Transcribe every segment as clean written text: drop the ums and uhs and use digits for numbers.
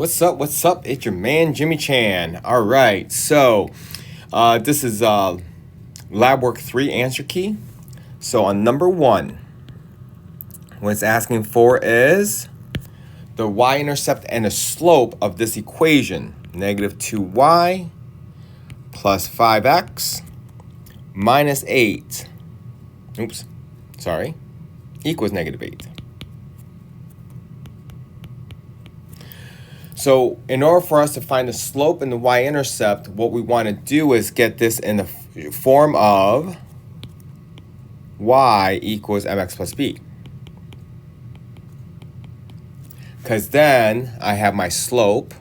What's up? What's up? It's your man, Jimmy Chan. All right, so this is LabWork 3 answer key. So on number 1, what it's asking for is the y-intercept and the slope of this equation. Negative 2y plus 5x minus 8. Equals negative 8. So in order for us to find the slope and the y-intercept, what we want to do is get this in the form of y equals mx plus b. Because then I have my slope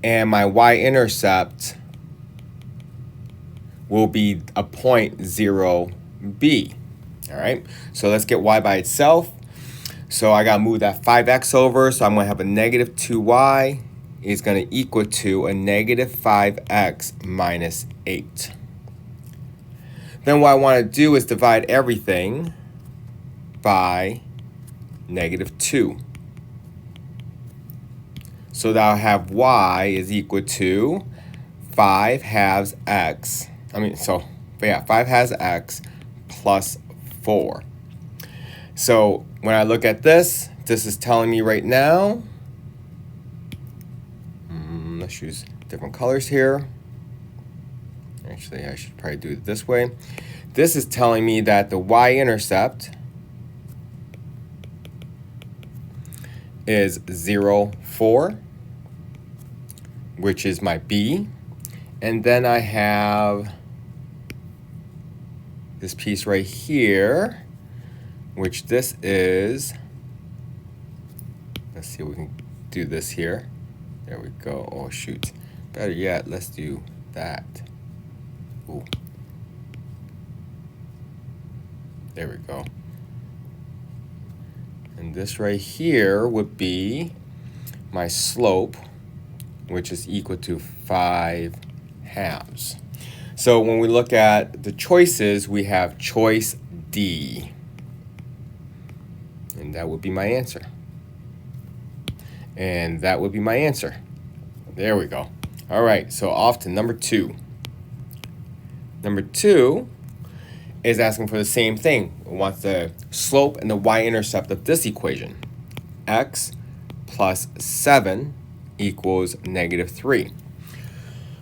and my y-intercept will be a point 0, b. All right, so let's get y by itself. So I got to move that 5x over, so I'm going to have a negative 2y is going to equal to a negative 5x minus 8. Then what I want to do is divide everything by negative 2. So that I'll have y is equal to 5 halves x. 5 halves x plus 4. So when I look at this is telling me right now, let's use different colors here. Actually, I should probably do it this way. This is telling me that the y-intercept is 0, 4, which is my b. And then I have this piece right here, which this is, let's see if we can do this here. There we go. Oh, shoot. Better yet, let's do that. Ooh. There we go. And this right here would be my slope, which is equal to 5 halves. So when we look at the choices, we have choice D. And that would be my answer. And that would be my answer. There we go. All right, so off to number 2. Number 2 is asking for the same thing. It wants the slope and the y-intercept of this equation. X plus 7 equals negative 3.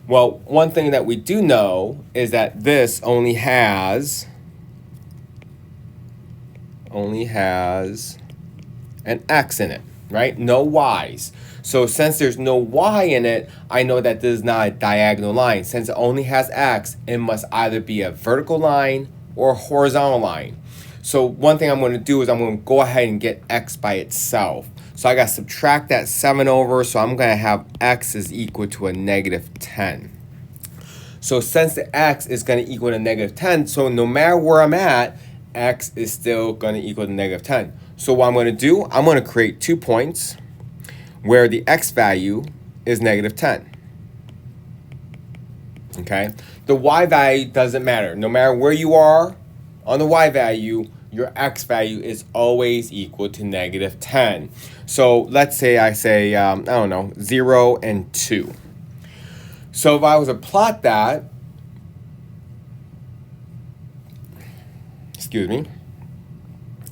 Well, one thing that we do know is that this only has an x in it, right? No y's. So since there's no y in it, I know that this is not a diagonal line. Since it only has x, it must either be a vertical line or a horizontal line. So one thing I'm going to do is I'm going to go ahead and get x by itself. So I got to subtract that 7 over, so I'm going to have x is equal to a negative 10. So since the x is going to equal to negative 10, so no matter where I'm at, x is still going to equal to negative 10. So what I'm going to do, I'm going to create 2 points where the x value is negative 10. Okay? The y value doesn't matter. No matter where you are on the y value, your x value is always equal to negative 10. So let's say I say, 0 and 2. So if I was to plot that,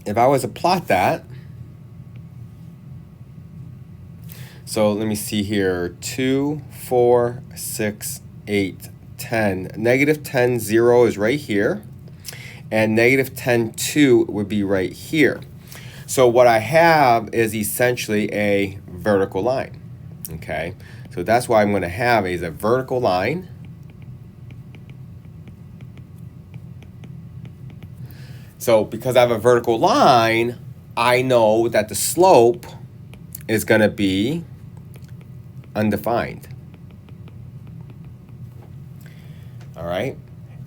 if I was to plot that, so let me see here, 2, 4, 6, 8, 10. Negative 10, 0 is right here, and negative 10, 2 would be right here. So what I have is essentially a vertical line, okay? So that's what I'm going to have is a vertical line. So because I have a vertical line, I know that the slope is going to be undefined. All right.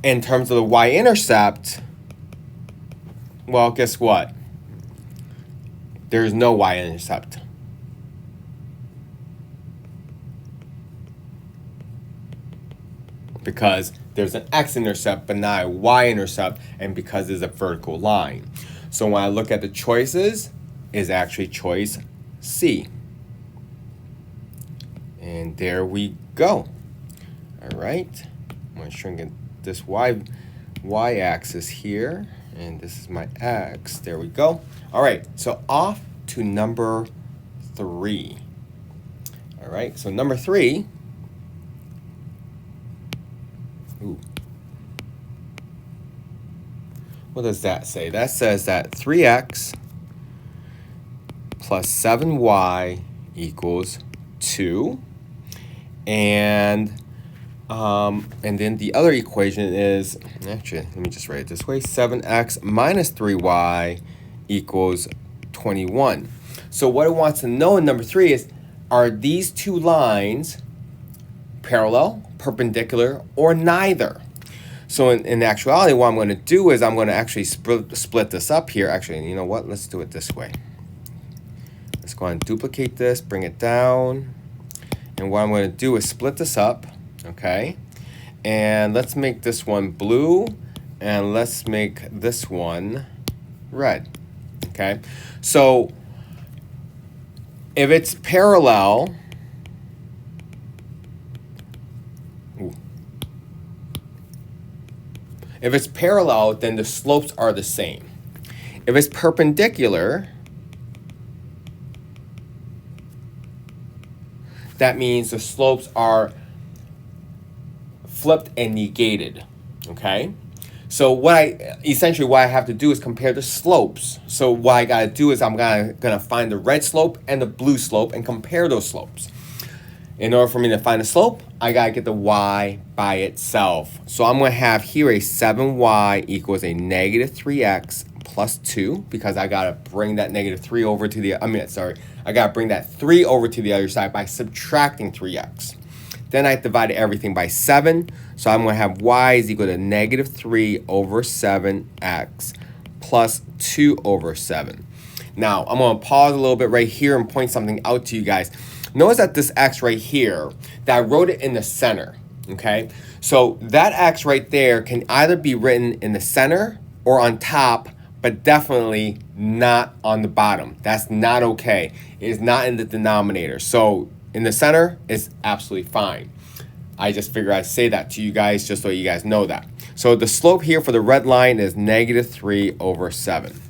In terms of the y-intercept, well, guess what? There's no y-intercept. Because there's an x-intercept but not a y-intercept, and because there's a vertical line. So when I look at the choices, is actually choice C. And there we go. All right. I'm going to shrink this y-axis here. And this is my x. There we go. All right. So off to number 3. All right. So number 3. Ooh. What does that say? That says that 3x plus 7y equals 2. And then the other equation is, actually, let me just write it this way. 7x minus 3y equals 21. So what it wants to know in number 3 is, are these two lines parallel, perpendicular, or neither? So in actuality, what I'm going to do is I'm going to actually split this up here. Actually, you know what? Let's do it this way. Let's go ahead and duplicate this, bring it down. And what I'm going to do is split this up, okay? And let's make this one blue, and let's make this one red, okay? So if it's parallel, then the slopes are the same. If it's perpendicular, that means the slopes are flipped and negated, okay? So what I have to do is compare the slopes. So what I gotta do is I'm gonna find the red slope and the blue slope and compare those slopes. In order for me to find the slope, I gotta get the y by itself. So I'm gonna have here a 7y equals a negative 3x plus 2, because I gotta bring that negative 3 over to the, I gotta bring that 3 over to the other side by subtracting 3x. Then I divide everything by 7, so I'm gonna have y is equal to negative 3 over 7x plus 2 over 7. Now, I'm gonna pause a little bit right here and point something out to you guys. Notice that this x right here, that I wrote it in the center, okay? So that x right there can either be written in the center or on top, but definitely not on the bottom. That's not okay. It is not in the denominator. So in the center, it's absolutely fine. I just figured I'd say that to you guys just so you guys know that. So the slope here for the red line is negative 3 over 7.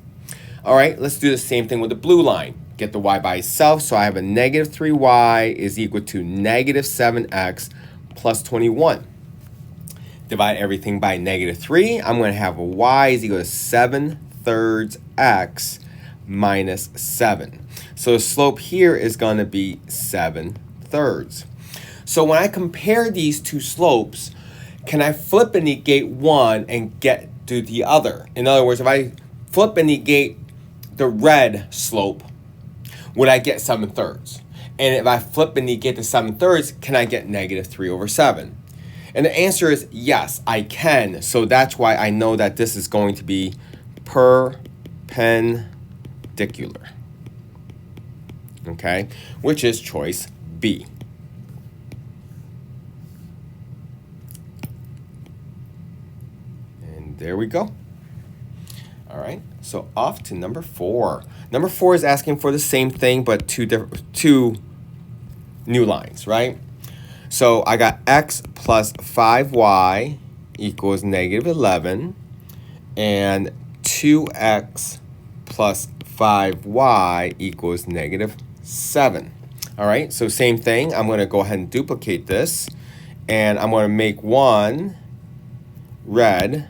All right, let's do the same thing with the blue line. Get the y by itself, so I have a negative 3y is equal to negative 7x plus 21. Divide everything by negative 3. I'm going to have a y is equal to 7/3 x minus 7. So the slope here is going to be 7/3. So when I compare these two slopes, can I flip and negate one and get to the other? In other words, if I flip and negate the red slope, would I get 7/3? And if I flip and negate the 7/3, can I get negative 3 over 7? And the answer is yes, I can. So that's why I know that this is going to be perpendicular. Okay, which is choice B. And there we go. All right, so off to number 4. Number 4 is asking for the same thing, but two new lines, right? So I got x plus 5y equals negative 11, and 2x plus 5y equals negative 7. All right, so same thing. I'm going to go ahead and duplicate this, and I'm going to make one red.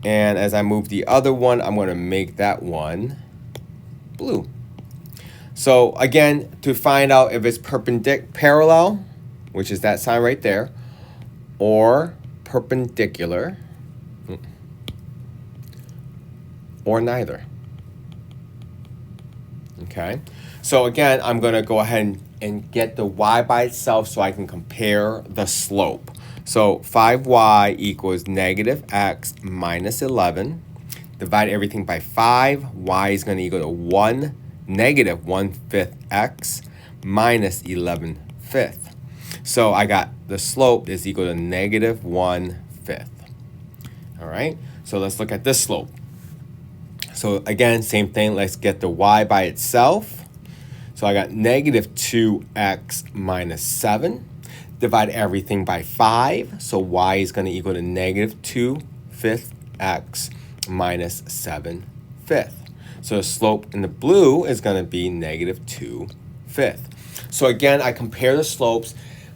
And as I move the other one, I'm going to make that one blue. So again, to find out if it's parallel, which is that sign right there, or perpendicular, or neither. Okay, so again, I'm going to go ahead and get the y by itself so I can compare the slope. So 5y equals negative x minus 11. Divide everything by 5. Y is going to equal to negative 1/5 x minus 11/5. So I got the slope is equal to negative 1/5. All right, so let's look at this slope. So again, same thing. Let's get the y by itself. So I got negative 2x minus 7. Divide everything by 5. So y is going to equal to negative 2/5 x minus 7/5. So the slope in the blue is going to be negative 2/5. So again, I compare the slopes.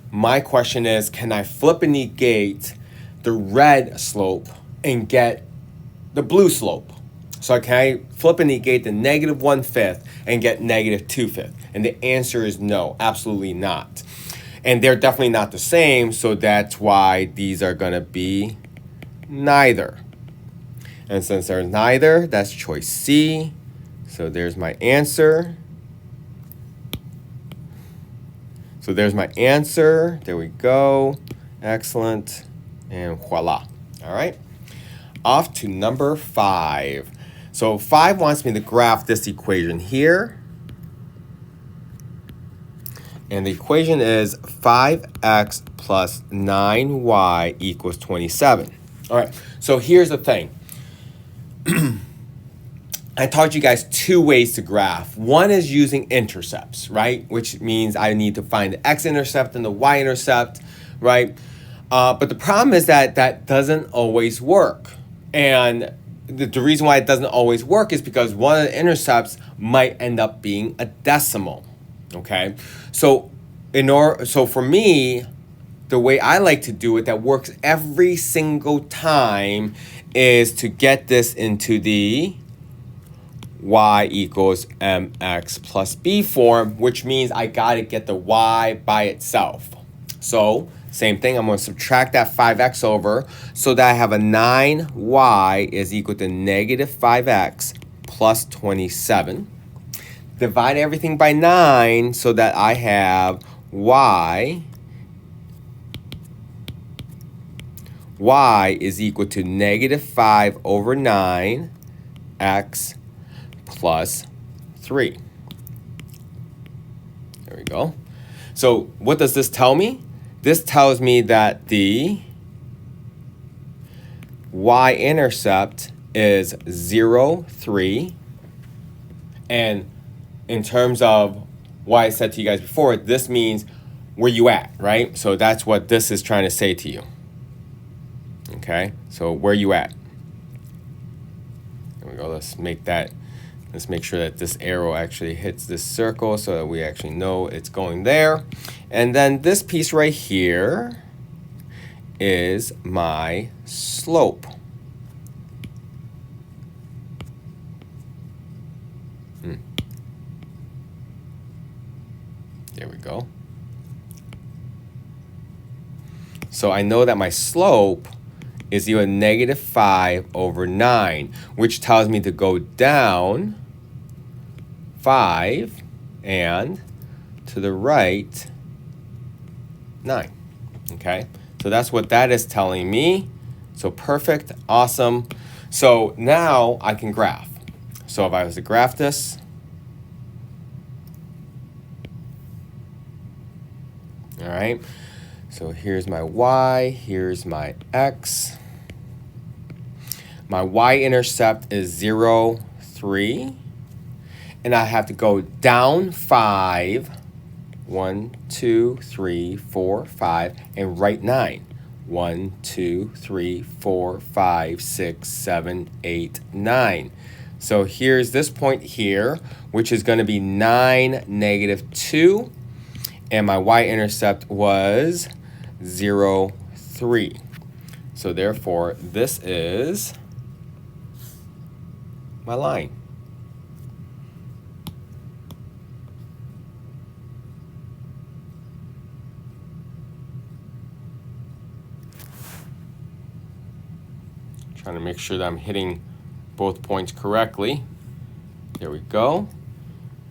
My question is, can I flip and negate the red slope and get the blue slope? So can I flip and negate the negative 1/5 and get negative 2/5? And the answer is no, absolutely not. And they're definitely not the same, so that's why these are going to be neither. And since they're neither, that's choice C. So there's my answer. So there's my answer. There we go. Excellent. And voila. All right. Off to number 5. So 5 wants me to graph this equation here. And the equation is 5x plus 9y equals 27. All right. So here's the thing. I taught you guys 2 ways to graph. One is using intercepts, right? Which means I need to find the x-intercept and the y-intercept, right? But the problem is that that doesn't always work. And the reason why it doesn't always work is because one of the intercepts might end up being a decimal, okay? So for me, the way I like to do it that works every single time is to get this into the y equals mx plus b form, which means I got to get the y by itself. So same thing, I'm going to subtract that 5x over so that I have a 9y is equal to negative 5x plus 27. Divide everything by 9 so that I have y is equal to negative 5 over 9 x plus 3. There we go. So what does this tell me? This tells me that the y-intercept is 0, 3. And in terms of what I said to you guys before, this means where you at, right? So that's what this is trying to say to you. Okay, so where you at? There we go. Let's make sure that this arrow actually hits this circle so that we actually know it's going there. And then this piece right here is my slope. There we go. So I know that my slope is equal to negative 5 over 9, which tells me to go down 5 and to the right 9. Okay, so that's what that is telling me. So perfect, awesome. So now I can graph. So if I was to graph this, all right, so here's my y, here's my x. My y-intercept is 0, 3. And I have to go down 5, 1, 2, 3, 4, 5, and right 9. 1, 2, 3, 4, 5, 6, 7, 8, 9. So here's this point here, which is going to be 9, negative 2. And my y-intercept was 0, 3. So therefore, this is my line. Trying to make sure that I'm hitting both points correctly. There we go.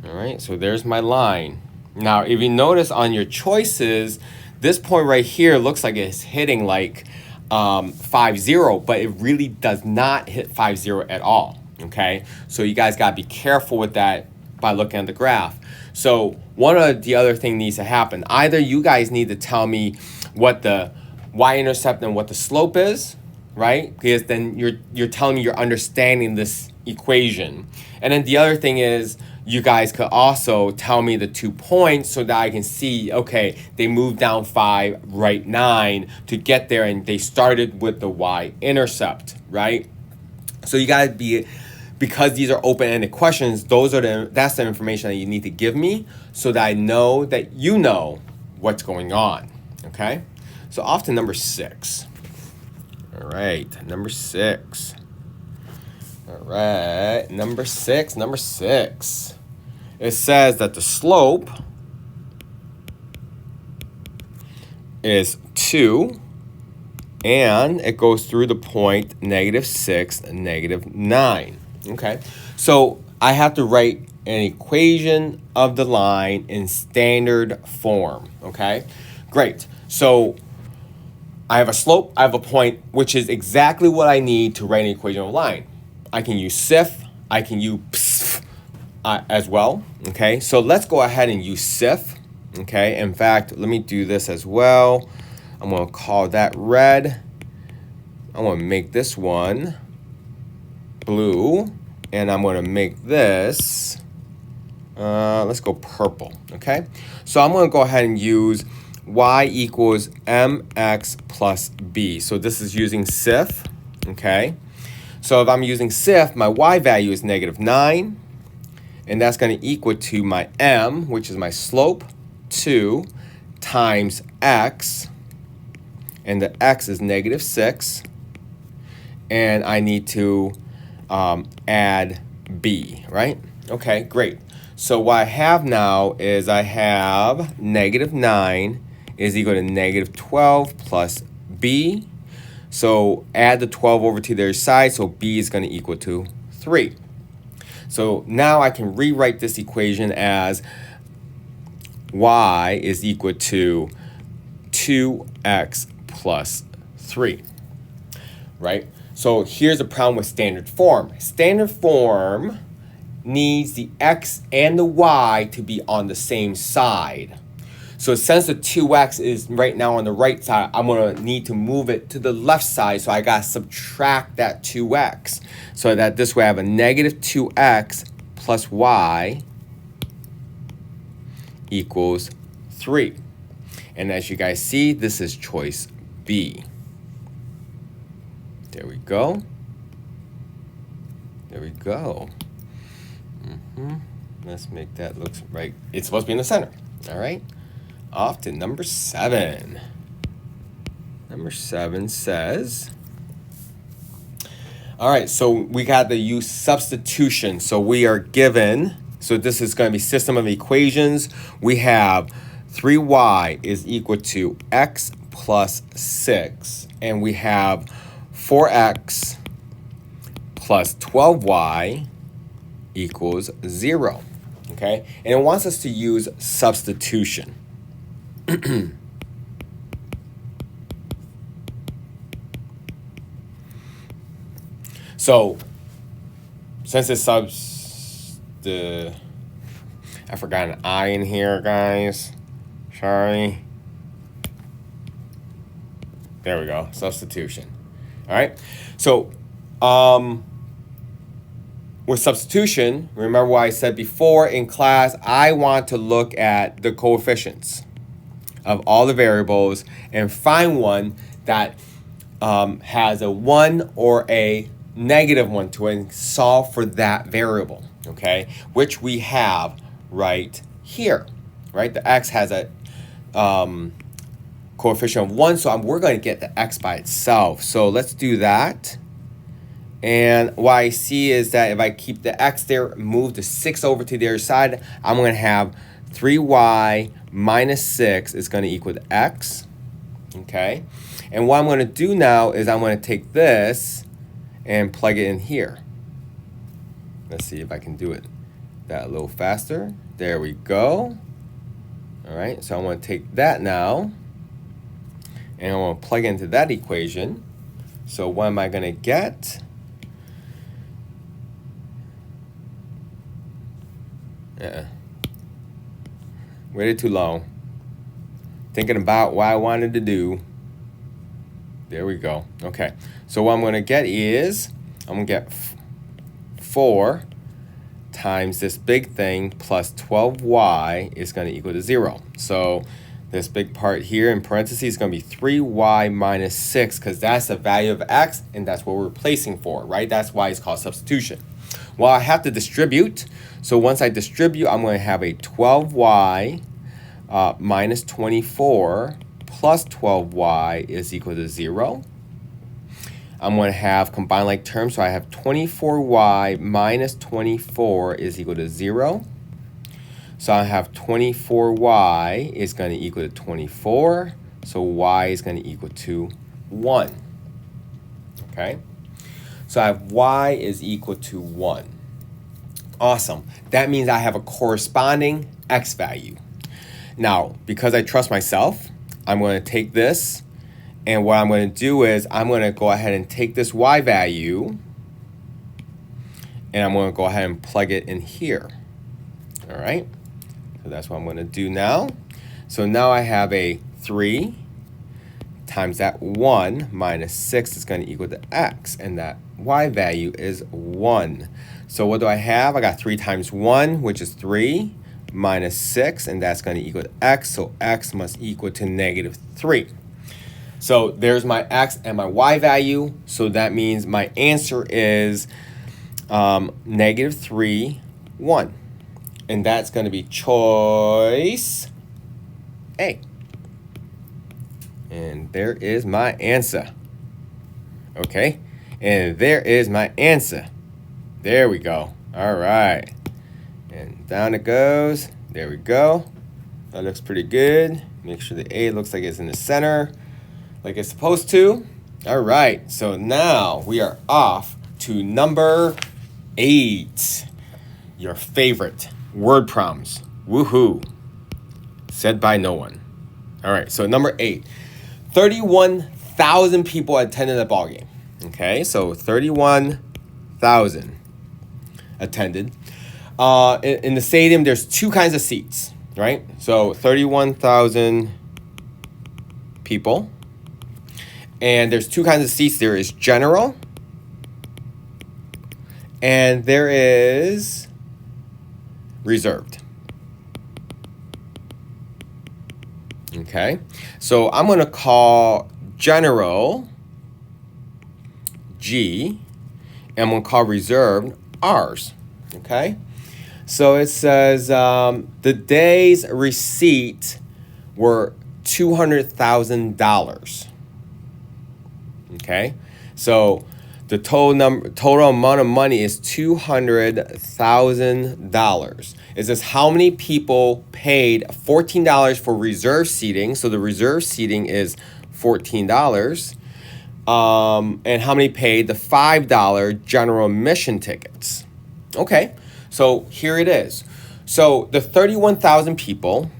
All right, so there's my line. Now, if you notice on your choices, this point right here looks like it's hitting like 5, 0, but it really does not hit 5, 0 at all, okay? So you guys gotta be careful with that by looking at the graph. So one of the other thing needs to happen. Either you guys need to tell me what the y-intercept and what the slope is, right? Because then you're telling me you're understanding this equation. And then the other thing is you guys could also tell me the 2 points so that I can see, okay, they moved down 5, right 9 to get there, and they started with the y-intercept, right? So you gotta be, because these are open-ended questions, that's the information that you need to give me so that I know that you know what's going on, okay? So off to number 6. All right, number 6. All right, number six. It says that the slope is 2, and it goes through the point -6 and -9. Okay, so I have to write an equation of the line in standard form. Okay, great. So I have a slope, I have a point, which is exactly what I need to write an equation of a line. I can use SIF, I can use PSF as well, okay? So let's go ahead and use SIF, okay? In fact, let me do this as well. I'm gonna call that red. I'm gonna make this one blue, and I'm gonna make this, let's go purple, okay? So I'm gonna go ahead and use y equals mx plus b. So this is using SIF, okay? So if I'm using SIF, my y value is -9, and that's going to equal to my m, which is my slope, 2 times x, and the x is -6, and I need to add b, right? Okay, great. So what I have now is I have -9 is equal to -12 plus b. So add the 12 over to their side, so b is going to equal to 3. So now I can rewrite this equation as y is equal to 2x plus 3, right? So here's the problem with standard form. Standard form needs the x and the y to be on the same side. So since the 2x is right now on the right side, I'm going to need to move it to the left side. So I got to subtract that 2x. So that this way I have a -2x plus y equals 3. And as you guys see, this is choice B. There we go. There we go. Let's make that look right. It's supposed to be in the center. All right. Off to number 7. Number 7 says, all right, so we got to use substitution. So we are given, so this is going to be system of equations. We have 3y is equal to x plus 6. And we have 4x plus 12y equals 0. Okay, and it wants us to use substitution. So since it's I forgot an I in here, guys. Sorry. There we go. Substitution. All right. So with substitution, remember what I said before in class, I want to look at the coefficients of all the variables and find one that has a 1 or a -1 to it and solve for that variable, okay? Which we have right here, right? The x has a coefficient of 1, so we're going to get the x by itself. So let's do that. And what I see is that if I keep the x there, move the 6 over to the other side, I'm going to have 3y minus 6 is going to equal to x, okay? And what I'm going to do now is I'm going to take this and plug it in here. Let's see if I can do it that a little faster. There we go. All right, so I'm going to take that now, and I'm going to plug into that equation. So what am I going to get? Waited too long. Thinking about what I wanted to do. There we go. Okay. So what I'm going to get is, I'm going to get 4 times this big thing plus 12y is going to equal to 0. So this big part here in parentheses is going to be 3y minus 6 because that's the value of x and that's what we're replacing for, right? That's why it's called substitution. Well, I have to distribute. So once I distribute, I'm going to have a 12y minus 24 plus 12y is equal to 0. I'm going to have combined like terms, so I have 24y minus 24 is equal to 0. So I have 24y is going to equal to 24, so y is going to equal to 1. Okay? So I have y is equal to 1. Awesome. That means I have a corresponding x value. Now, because I trust myself, I'm going to take this, and what I'm going to do is I'm going to go ahead and take this y value, and I'm going to go ahead and plug it in here. All right? So that's what I'm going to do now. So now I have a 3 times that 1 minus 6 is going to equal to x, and that y value is 1. So what do I have? I got 3 times 1, which is 3, minus 6, and that's going to equal to x, so x must equal to negative 3. So there's my x and my y value, so that means my answer is negative 3, 1. And that's going to be choice A. And there is my answer. Okay? And there is my answer. There we go. All right. And down it goes. There we go. That looks pretty good. Make sure the A looks like it's in the center, like it's supposed to. All right. So now we are off to number 8. Your favorite word problems. Woohoo. Said by no one. All right, so number 8. 31,000 people attended the ball game. Okay, so 31,000 attended. In the stadium, there's 2 kinds of seats, right? So 31,000 people. And there's 2 kinds of seats. There is general. And there is reserved. Okay, so I'm going to call general G, and I'm going to call reserved R's. Okay, so it says the day's receipt were $200,000. Okay, so the total amount of money is $200,000. It says how many people paid $14 for reserve seating. So the reserve seating is $14. And how many paid the $5 general admission tickets? Okay, so here it is. So the 31,000 people,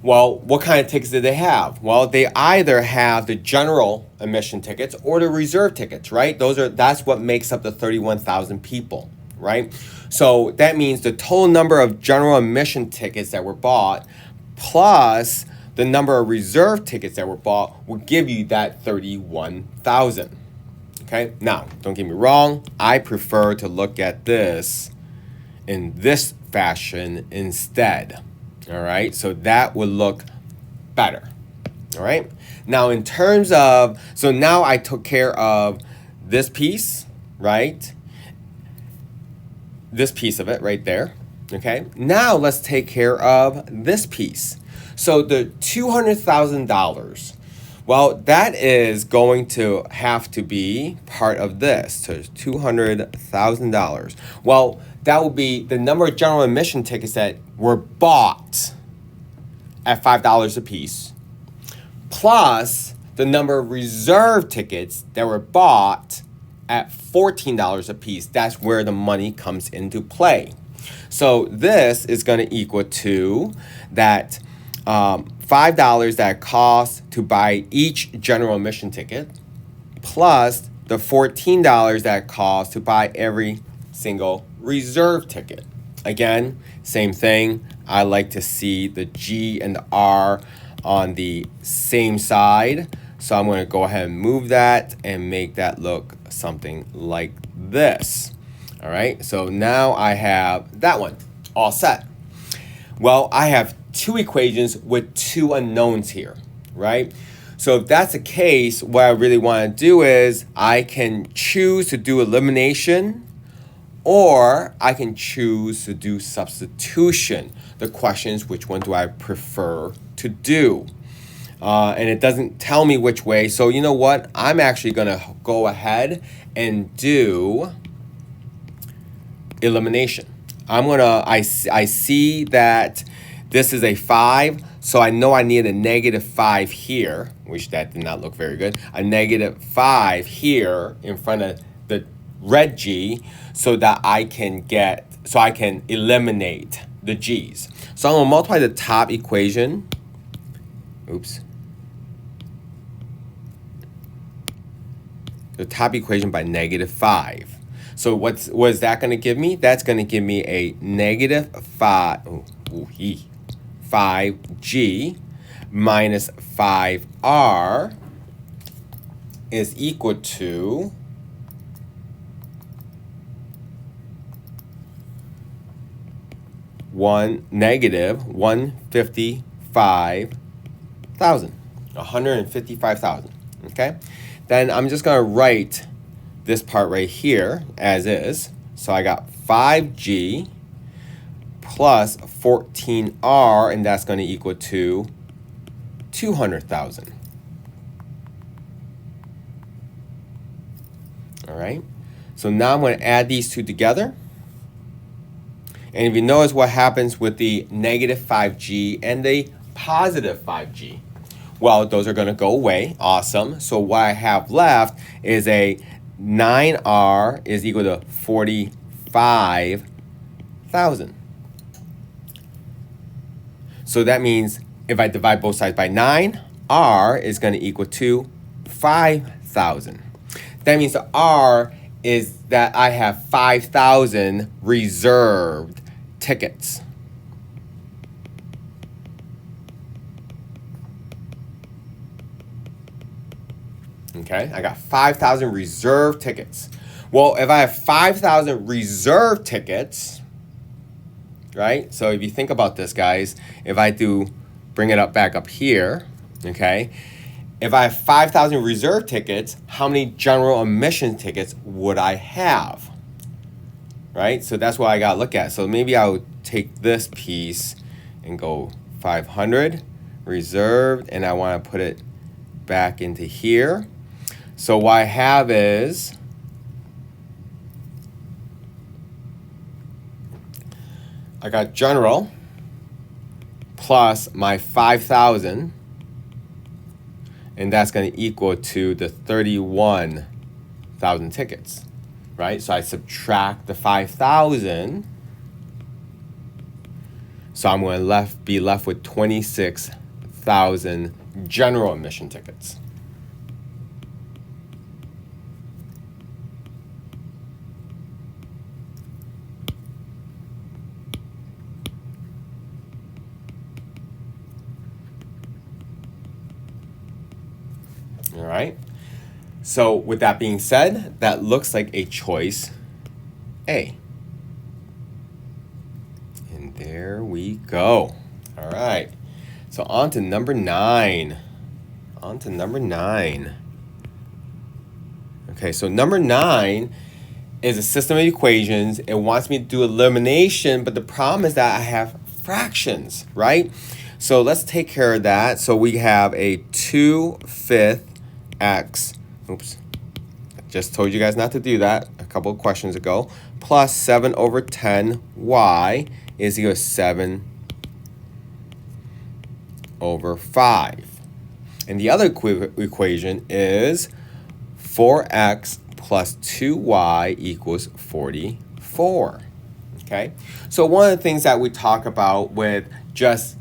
well, what kind of tickets did they have? Well, they either have the general admission tickets or the reserve tickets, right? That's what makes up the 31,000 people, right? So that means the total number of general admission tickets that were bought plus the number of reserve tickets that were bought will give you that 31,000. Okay? Now, don't get me wrong, I prefer to look at this in this fashion instead. All right, so that would look better. All right, now in terms of, so now I took care of this piece, right? This piece of it right there. Okay, now let's take care of this piece. So the $200,000, well, that is going to have to be part of this. So $200,000. Well, that will be the number of general admission tickets that were bought at $5 a piece, plus the number of reserve tickets that were bought at $14 a piece. That's where the money comes into play. So this is going to equal to that $5 that costs to buy each general admission ticket, plus the $14 that costs to buy every single reserve ticket. Again, same thing. I like to see the G and the R on the same side. So I'm going to go ahead and move that and make that look something like this. All right, so now I have that one all set. Well, I have two equations with two unknowns here, right? So if that's the case, what I really want to do is I can choose to do elimination, or I can choose to do substitution. The question is, which one do I prefer to do? And it doesn't tell me which way. So you know what? I'm actually going to go ahead and do elimination. I see that this is a 5, so I know I need a -5 here, which that did not look very good. A -5 here in front of the red G, so that I can eliminate the G's. So I'm gonna multiply the top equation. Oops. The top equation by -5. So what is that going to give me? That's going to give me a -5G minus 5R is equal to $155,000. Okay? Then I'm just going to write this part right here as is. So I got 5G plus 14R, and that's going to equal to 200,000. All right. So now I'm going to add these two together. And if you notice what happens with the -5G and the positive 5G, well, those are going to go away. Awesome. So what I have left is a 9R is equal to 45,000. So that means if I divide both sides by 9, R is going to equal to 5,000. That means the R is that I have 5,000 reserved tickets. Okay, I got 5,000 reserved tickets. Well, if I have 5,000 reserved tickets, right? So if you think about this, guys, if I do bring it up back up here, okay? If I have 5,000 reserved tickets, how many general admission tickets would I have? Right? So that's what I got to look at. So maybe I'll take this piece and go 500 reserved, and I want to put it back into here. So what I have is I got general plus my 5,000, and that's going to equal to the 31,000 tickets, right? So I subtract the 5,000, so I'm going to be left with 26,000 general admission tickets. All right. So with that being said, that looks like a choice A. And there we go. All right. So on to number 9. Okay, so number 9 is a system of equations. It wants me to do elimination, but the problem is that I have fractions, right? So let's take care of that. So we have a 2/5 x, oops, I just told you guys not to do that a couple of questions ago, plus 7/10y is equal to 7/5. And the other equation is 4x plus 2y equals 44. Okay, so one of the things that we talk about with just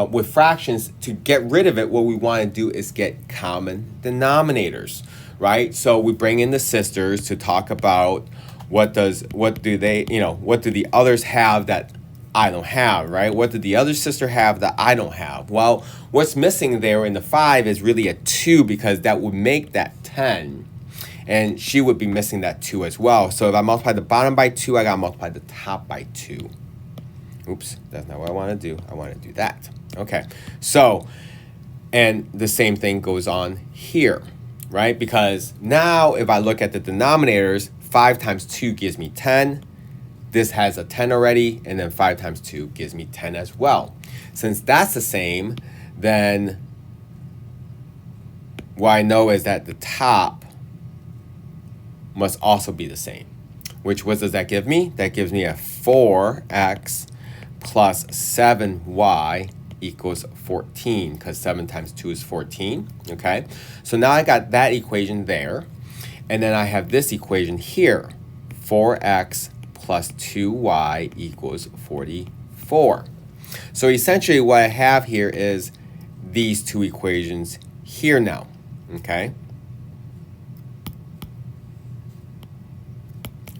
with fractions, to get rid of it, what we want to do is get common denominators, right? So we bring in the sisters to talk about what do the others have that I don't have, right? What did the other sister have that I don't have? Well, what's missing there in the 5 is really a 2, because that would make that 10. And she would be missing that 2 as well. So if I multiply the bottom by 2, I got to multiply the top by 2. Oops, that's not what I want to do. I want to do that. Okay, so, and the same thing goes on here, right? Because now if I look at the denominators, 5 times 2 gives me 10. This has a 10 already, and then 5 times 2 gives me 10 as well. Since that's the same, then what I know is that the top must also be the same. Which, what does that give me? That gives me a 4x plus 7y equals 14, because 7 times 2 is 14, okay? So now I got that equation there, and then I have this equation here, 4x plus 2y equals 44. So essentially what I have here is these two equations here now, okay?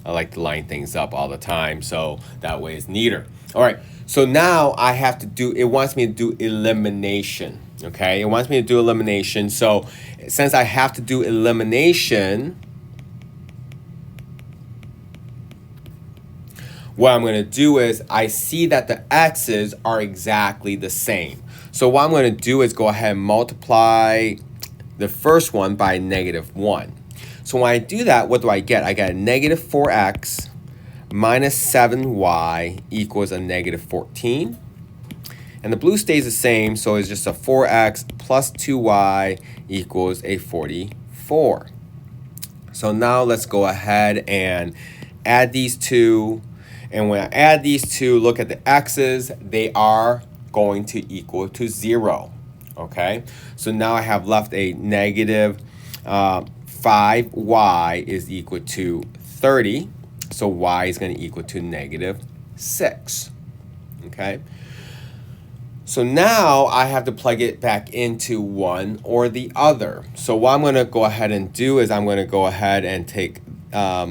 I like to line things up all the time, so that way it's neater. All right, so now I have to do, it wants me to do elimination, okay? It wants me to do elimination, so since I have to do elimination, what I'm going to do is I see that the x's are exactly the same. So what I'm going to do is go ahead and multiply the first one by -1. So when I do that, what do I get? I get a negative 4x minus 7y equals a negative 14. And the blue stays the same, so it's just a 4x plus 2y equals a 44. So now let's go ahead and add these two. And when I add these two, look at the x's, they are going to equal to 0. Okay? So now I have left a negative 5y is equal to 30. So y is going to equal to negative 6. Okay? So now I have to plug it back into one or the other. So what I'm going to go ahead and do is I'm going to go ahead and take, how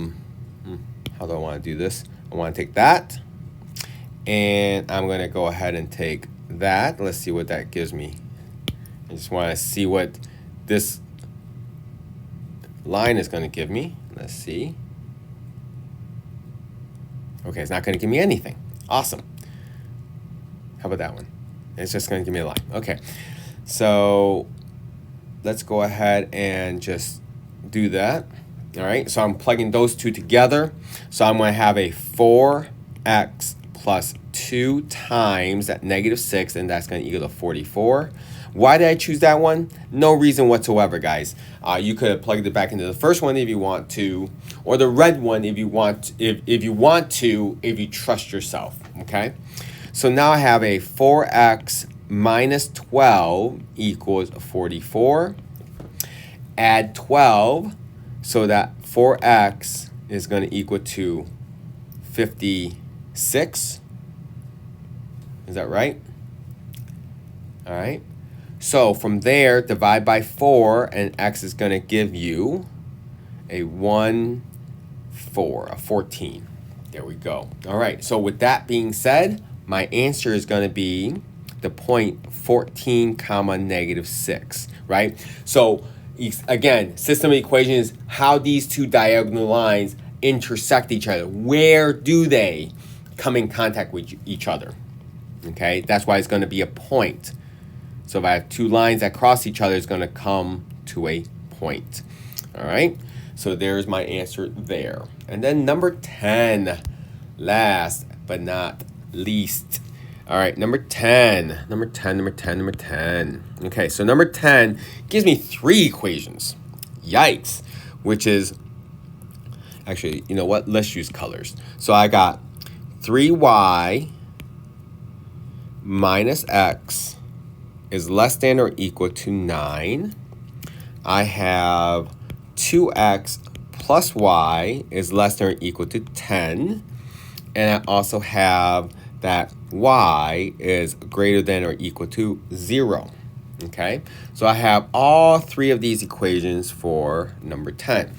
do I want to do this? I want to take that, and I'm going to go ahead and take that. Let's see what that gives me. I just want to see what this line is going to give me. Let's see. Okay, it's not going to give me anything. Awesome. How about that one? It's just going to give me a line. Okay, so let's go ahead and just do that. All right, so I'm plugging those two together. So I'm going to have a 4x plus 2 times that negative 6, and that's going to equal to 44. Why did I choose that one? No reason whatsoever, guys. You could have plugged it back into the first one if you want to, or the red one if you want, if you want to, if you trust yourself, okay? So now I have a 4x minus 12 equals 44. Add 12. So that 4x is going to equal to 56. Is that right? All right. So from there, divide by 4, and x is going to give you a 14. There we go. All right. So with that being said, my answer is going to be the point 14 comma negative 6, right? So again, system of equations, how these two diagonal lines intersect each other. Where do they come in contact with each other? Okay, that's why it's going to be a point. So if I have two lines that cross each other, it's going to come to a point. All right, so there's my answer there. And then number 10, last but not least. All right, number 10. Okay, so number 10 gives me 3 equations. Yikes. Which is, actually, you know what? Let's use colors. So I got 3y minus x is less than or equal to 9. I have 2x plus y is less than or equal to 10. And I also have that y is greater than or equal to 0. Okay, so I have all 3 of these equations for number 10.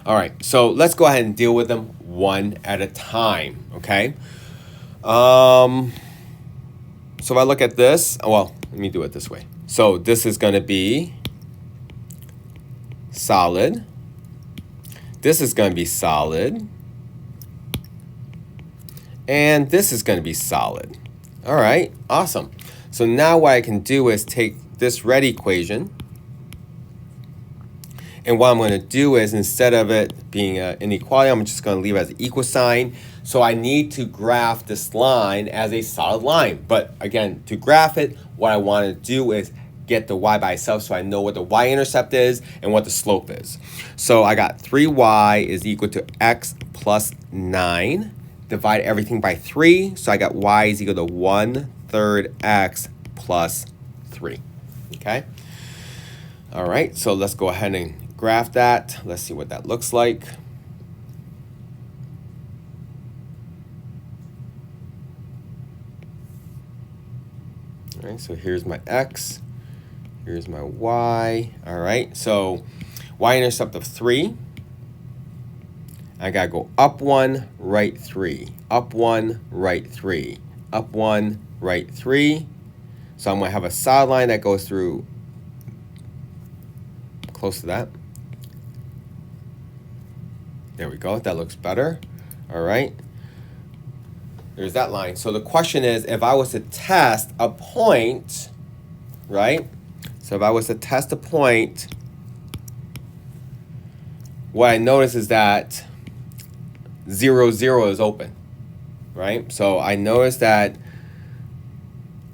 All right, so let's go ahead and deal with them one at a time. Okay, so if I look at this, well, let me do it this way. So this is going to be solid. This is going to be solid. And this is going to be solid. All right, awesome. So now what I can do is take this red equation, and what I'm going to do is, instead of it being an inequality, I'm just going to leave it as an equal sign. So I need to graph this line as a solid line. But again, to graph it, what I want to do is get the y by itself so I know what the y-intercept is and what the slope is. So I got 3y is equal to x plus 9. Divide everything by 3. So I got y is equal to 1/3 x plus 3. Okay? All right, so let's go ahead and graph that. Let's see what that looks like. All right, so here's my x. Here's my y. All right, so y-intercept of 3. I got to go up 1, right 3. Up 1, right 3. Up 1, right 3. So I'm going to have a solid line that goes through close to that. There we go. That looks better. All right. There's that line. So the question is, if I was to test a point, right? So if I was to test a point, what I notice is that 0, 0 is open, right? So I notice that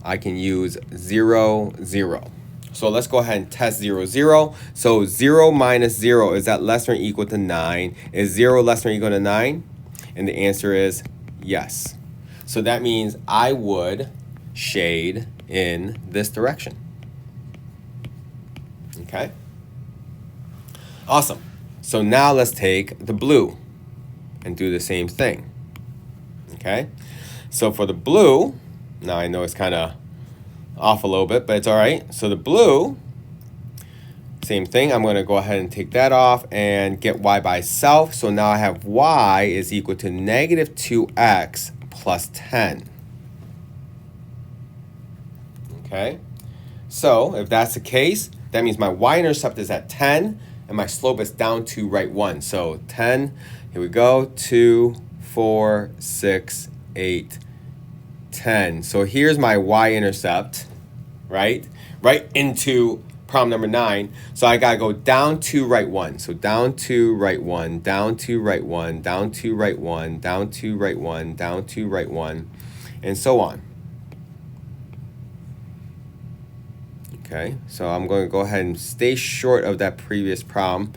I can use 0, 0. So let's go ahead and test 0, 0. So 0 minus 0, is that less than or equal to 9? Is 0 less than or equal to 9? And the answer is yes. So that means I would shade in this direction. Okay? Awesome. So now let's take the blue and do the same thing. Okay? So for the blue, now I know it's kind of off a little bit, but it's all right. So the blue, same thing. I'm going to go ahead and take that off and get y by itself. So now I have y is equal to negative 2x plus 10. Okay? So if that's the case, that means my y-intercept is at 10 and my slope is down to right 1. So 10, here we go, 2, 4, 6, 8, 10. So here's my y-intercept, right? Right into problem number 9. So I got to go down to right 1. So down to right 1, down to right 1, down to right 1, down to right 1, down to right 1, and so on. Okay, so I'm going to go ahead and stay short of that previous problem,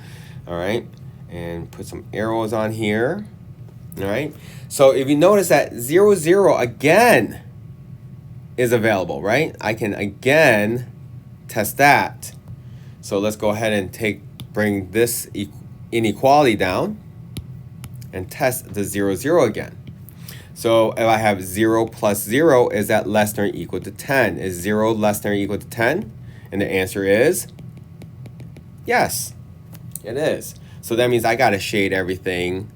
all right, and put some arrows on here, all right. So if you notice that 0, 0 again is available, right? I can again test that. So let's go ahead and bring this inequality down and test the 0, 0 again. So if I have 0 plus 0, is that less than or equal to 10? Is 0 less than or equal to 10? And the answer is yes, it is. So that means I got to shade everything.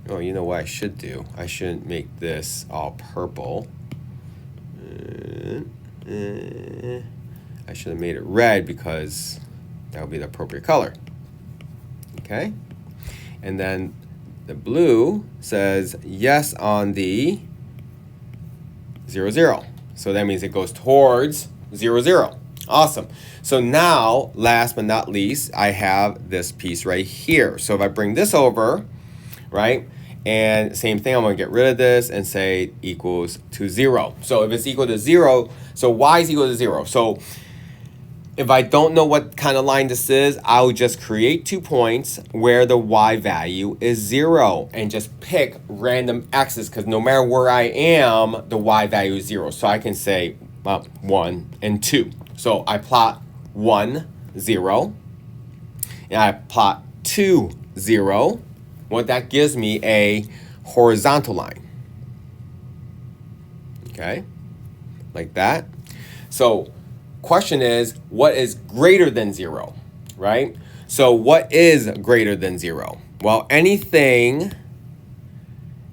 Oh, you know what I should do? I shouldn't make this all purple. I should have made it red because that would be the appropriate color. Okay? And then the blue says yes on the 0, 0. So that means it goes towards 0, 0. Awesome. So now, last but not least, I have this piece right here. So if I bring this over, right, and same thing, I'm going to get rid of this and say equals to 0. So if it's equal to 0, so y is equal to 0. So if I don't know what kind of line this is, I'll just create 2 points where the y value is 0 and just pick random x's, because no matter where I am, the y value is 0. So I can say 1 and 2. So I plot 1, 0, and I plot 2, 0. Well, that gives me a horizontal line. Okay, like that. So question is, what is greater than 0, right? So what is greater than 0? Well, anything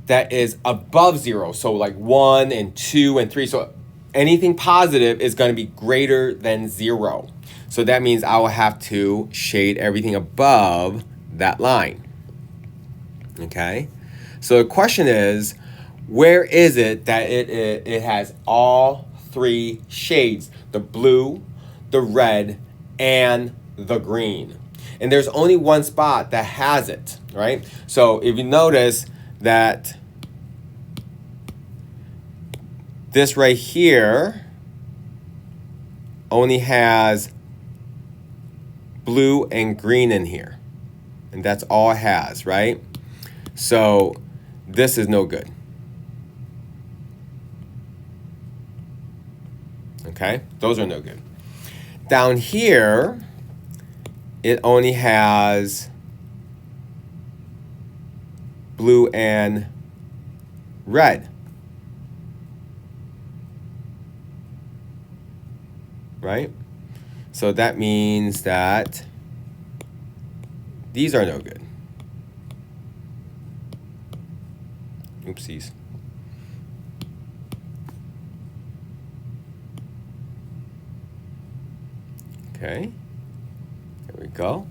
that is above 0, so like 1 and 2 and 3, so anything positive is going to be greater than 0. So that means I will have to shade everything above that line. Okay? So the question is, where is it that it has all three shades? The blue, the red, and the green. And there's only one spot that has it, right? So if you notice that this right here only has blue and green in here. And that's all it has, right? So this is no good. Okay, those are no good. Down here, it only has blue and red. Right? So that means that these are no good. Oopsies. Okay, there we go.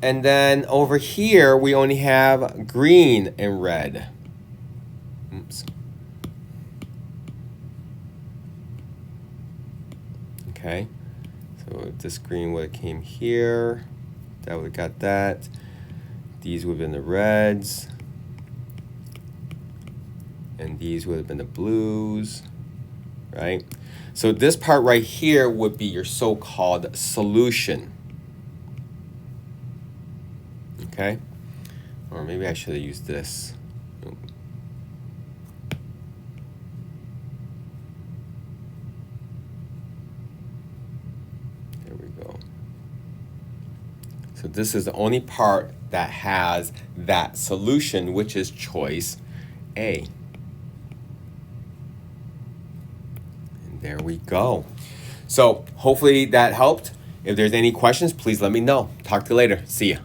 And then over here, we only have green and red. Oops. Okay, so this green would have came here. That would have got that. These would have been the reds. And these would have been the blues, right? So this part right here would be your so-called solution. Okay? Or maybe I should have used this. There we go. So this is the only part that has that solution, which is choice A. There we go. So hopefully that helped. If there's any questions, please let me know. Talk to you later. See ya.